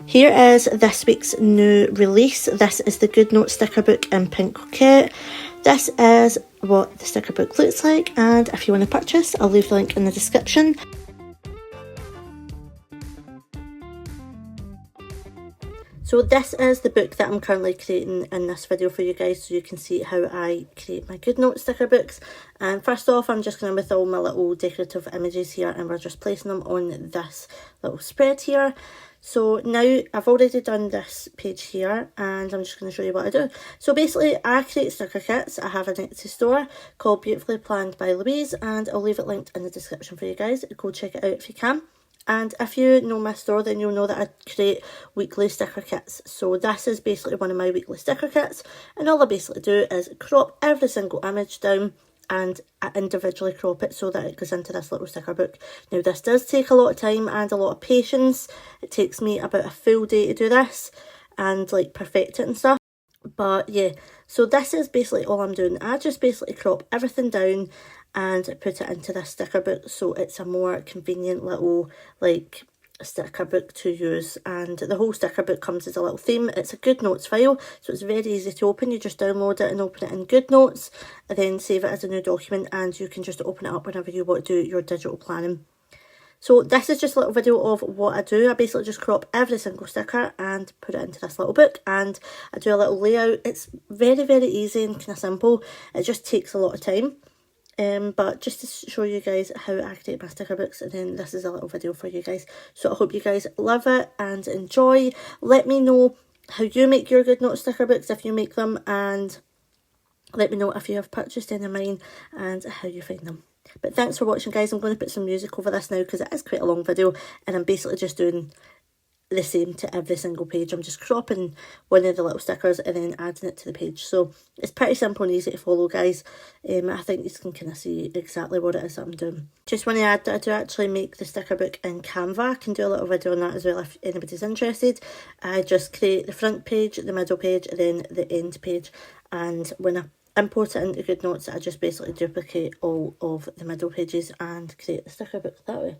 Here is this week's new release. This is the GoodNotes sticker book in Pink Coquette. This is what the sticker book looks like, and if you want to purchase, I'll leave the link in the description. So this is the book that I'm currently creating in this video for you guys, so you can see how I create my GoodNotes sticker books. And first off, I'm just going to with all my little decorative images here, and we're just placing them on this little spread here. So now I've already done this page here, and I'm just going to show you what I do. So basically I create sticker kits. I have an Etsy store called Beautifully Planned by Louise, and I'll leave it linked in the description for you guys. Go check it out if you can. And if you know my store, then you'll know that I create weekly sticker kits. So this is basically one of my weekly sticker kits, and all I basically do is crop every single image down, and I individually crop it so that it goes into this little sticker book. Now this does take a lot of time and a lot of patience. It takes me about a full day to do this and like perfect it and stuff. But yeah, so this is basically all I'm doing. I just basically crop everything down and put it into this sticker book, so it's a more convenient little like sticker book to use. And the whole sticker book comes as a little theme. It's a GoodNotes file, so it's very easy to open. You just download it and open it in GoodNotes, and then save it as a new document, and you can just open it up whenever you want to do your digital planning. So this is just a little video of what I do. I basically just crop every single sticker and put it into this little book, and I do a little layout. It's very, very easy and kind of simple. It just takes a lot of time. But just to show you guys how I create my sticker books, and then this is a little video for you guys. So I hope you guys love it and enjoy. Let me know how you make your GoodNotes sticker books, if you make them, and let me know if you have purchased any of mine and how you find them. But thanks for watching, guys. I'm going to put some music over this now because it is quite a long video, and I'm basically just doing the same to every single page. I'm just cropping one of the little stickers and then adding it to the page. So it's pretty simple and easy to follow, guys. I think you can kind of see exactly what it is that I'm doing. Just want to add that I do actually make the sticker book in Canva. I can do a little video on that as well if anybody's interested. I just create the front page, the middle page, and then the end page, and when I import it into GoodNotes, I just basically duplicate all of the middle pages and create the sticker book that way.